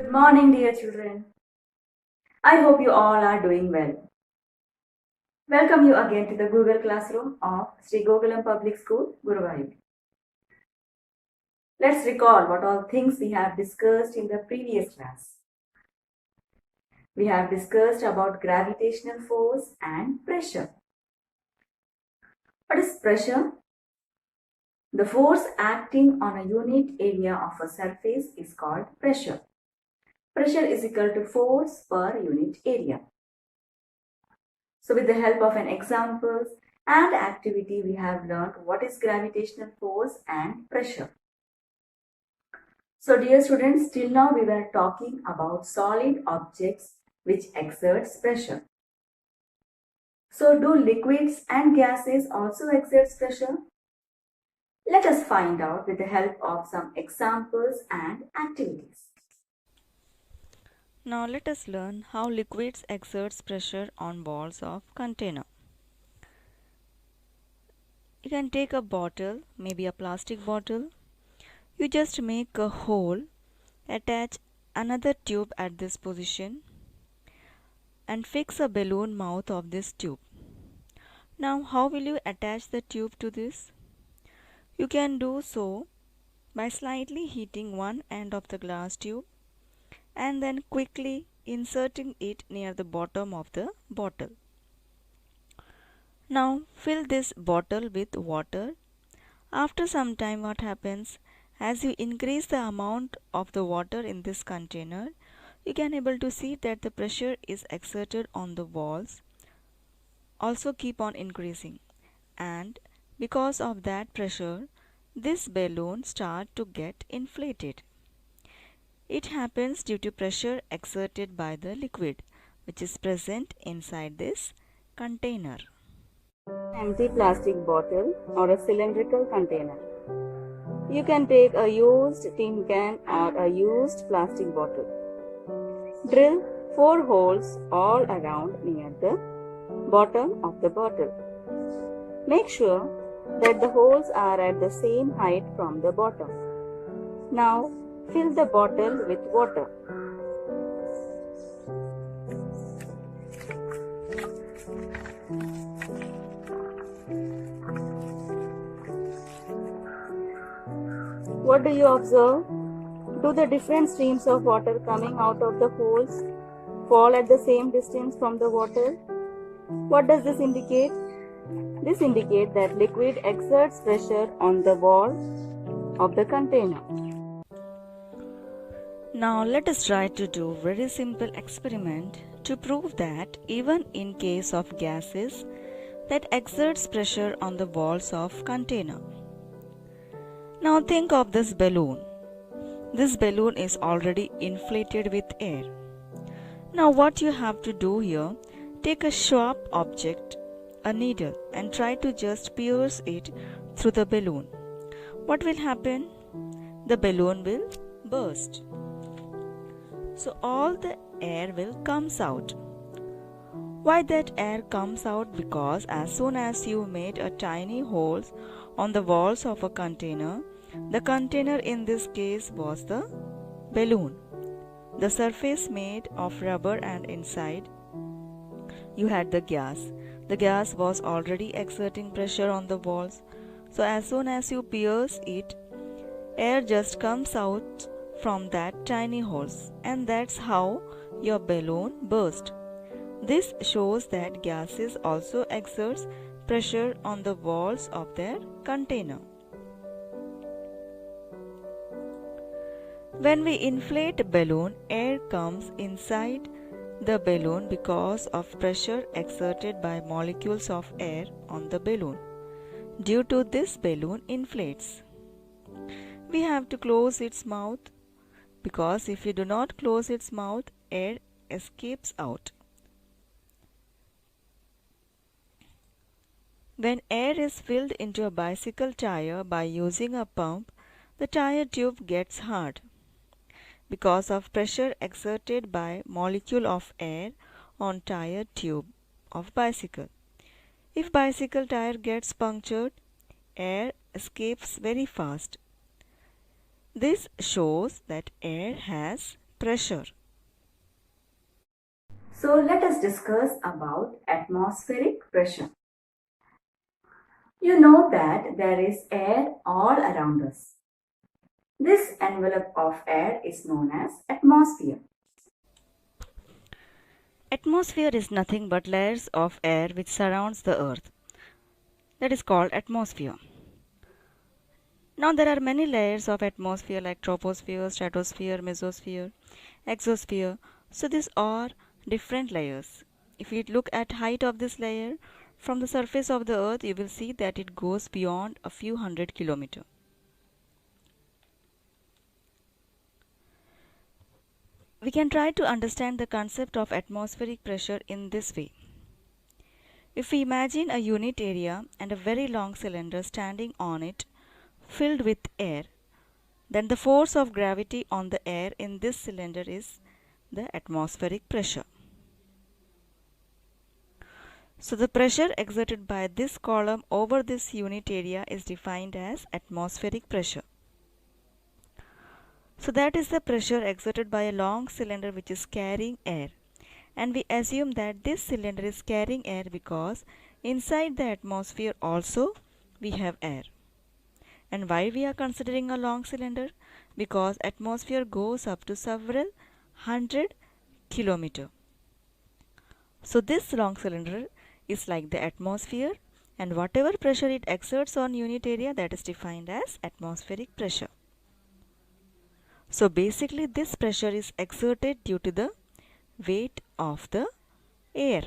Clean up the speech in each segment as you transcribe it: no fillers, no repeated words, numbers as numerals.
Good morning, dear children. I hope you all are doing well. Welcome you again to the Google Classroom of Sri Gokulam Public School, Guruvayur. Let's recall what all things we have discussed in the previous class. We have discussed about gravitational force and pressure. What is pressure? The force acting on a unit area of a surface is called pressure. Pressure is equal to force per unit area. So with the help of an examples and activity, we have learned what is gravitational force and pressure. So dear students, till now we were talking about solid objects which exerts pressure. So do liquids and gases also exert pressure? Let us find out with the help of some examples and activities. Now let us learn how liquids exerts pressure on walls of container. You can take a bottle, maybe a plastic bottle. You just make a hole, attach another tube at this position and fix a balloon mouth of this tube. Now how will you attach the tube to this? You can do so by slightly heating one end of the glass tube and then quickly inserting it near the bottom of the bottle. Now fill this bottle with water. After some time what happens, as you increase the amount of the water in this container, you can able to see that the pressure is exerted on the walls also keep on increasing, and because of that pressure this balloon start to get inflated. It happens due to pressure exerted by the liquid which is present inside this container. Empty plastic bottle or a cylindrical container. You can take a used tin can or a used plastic bottle. Drill 4 holes all around near the bottom of the bottle. Make sure that the holes are at the same height from the bottom. Now fill the bottle with water. What do you observe? Do the different streams of water coming out of the holes fall at the same distance from the water? What does this indicate? This indicates that liquid exerts pressure on the wall of the container. Now let us try to do very simple experiment to prove that even in case of gases that exerts pressure on the walls of container. Now think of this balloon. This balloon is already inflated with air. Now what you have to do here, take a sharp object, a needle, and try to just pierce it through the balloon. What will happen? The balloon will burst. So all the air will comes out. Why that air comes out? Because as soon as you made a tiny holes on the walls of a container, the container in this case was the balloon. The surface made of rubber and inside you had the gas. The gas was already exerting pressure on the walls. So as soon as you pierce it, air just comes out from that tiny holes, and that's how your balloon burst. This shows that gases also exerts pressure on the walls of their container. When we inflate a balloon, air comes inside the balloon because of pressure exerted by molecules of air on the balloon. Due to this, balloon inflates. We have to close its mouth because if we do not close its mouth, air escapes out. When air is filled into a bicycle tire by using a pump, the tire tube gets hard because of pressure exerted by molecule of air on tire tube of bicycle. If bicycle tire gets punctured, air escapes very fast. This shows that air has pressure. So let us discuss about atmospheric pressure. You know that there is air all around us. This envelope of air is known as atmosphere. Atmosphere is nothing but layers of air which surrounds the earth. That is called atmosphere. Now there are many layers of atmosphere like troposphere, stratosphere, mesosphere, exosphere. So these are different layers. If you look at height of this layer from the surface of the earth, you will see that it goes beyond a few hundred kilometers. We can try to understand the concept of atmospheric pressure in this way. If we imagine a unit area and a very long cylinder standing on it filled with air, then the force of gravity on the air in this cylinder is the atmospheric pressure. So the pressure exerted by this column over this unit area is defined as atmospheric pressure. So that is the pressure exerted by a long cylinder which is carrying air. And we assume that this cylinder is carrying air because inside the atmosphere also we have air. And why we are considering a long cylinder? Because atmosphere goes up to several hundred kilometers. So this long cylinder is like the atmosphere, and whatever pressure it exerts on unit area, that is defined as atmospheric pressure. So basically this pressure is exerted due to the weight of the air.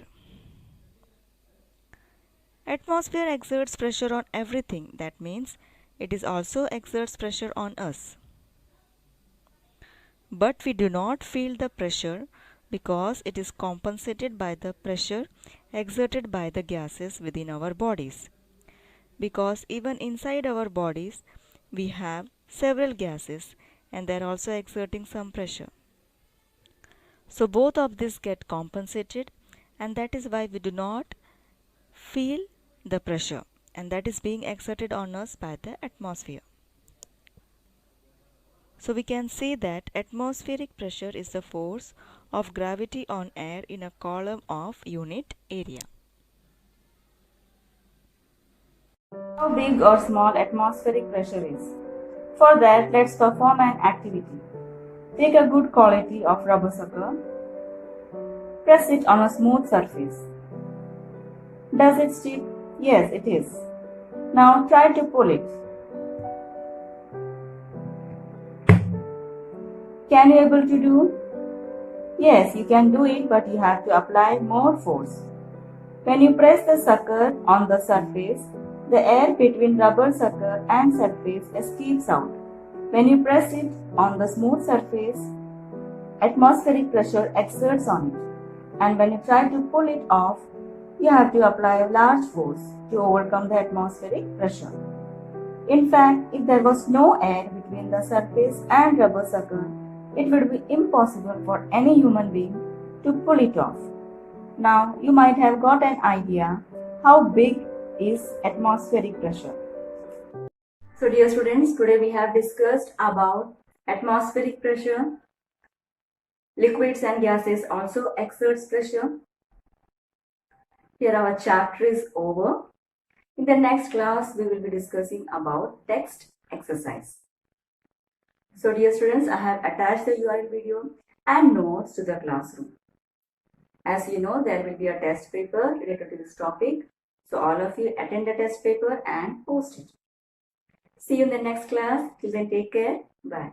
Atmosphere exerts pressure on everything. That means it is also exerts pressure on us. But we do not feel the pressure because it is compensated by the pressure exerted by the gases within our bodies. Because even inside our bodies we have several gases and they are also exerting some pressure. So both of these get compensated, and that is why we do not feel the pressure, and that is being exerted on us by the atmosphere. So we can say that atmospheric pressure is the force of gravity on air in a column of unit area. How big or small atmospheric pressure is? For that, let's perform an activity. Take a good quality of rubber sucker. Press it on a smooth surface. Does it stick? Yes, it is. Now try to pull it. Can you able to do? Yes, you can do it, but you have to apply more force. When you press the sucker on the surface, the air between rubber sucker and surface escapes out. When you press it on the smooth surface, atmospheric pressure exerts on it. And when you try to pull it off, you have to apply a large force to overcome the atmospheric pressure. In fact, if there was no air between the surface and rubber sucker, it would be impossible for any human being to pull it off. Now, you might have got an idea how big is atmospheric pressure. So dear students, today we have discussed about atmospheric pressure. Liquids and gases also exerts pressure. Here our chapter is over. In the next class, we will be discussing about text exercise. So dear students, I have attached the URL video and notes to the classroom. As you know, there will be a test paper related to this topic. So all of you attend the test paper and post it. See you in the next class. Till then, take care. Bye.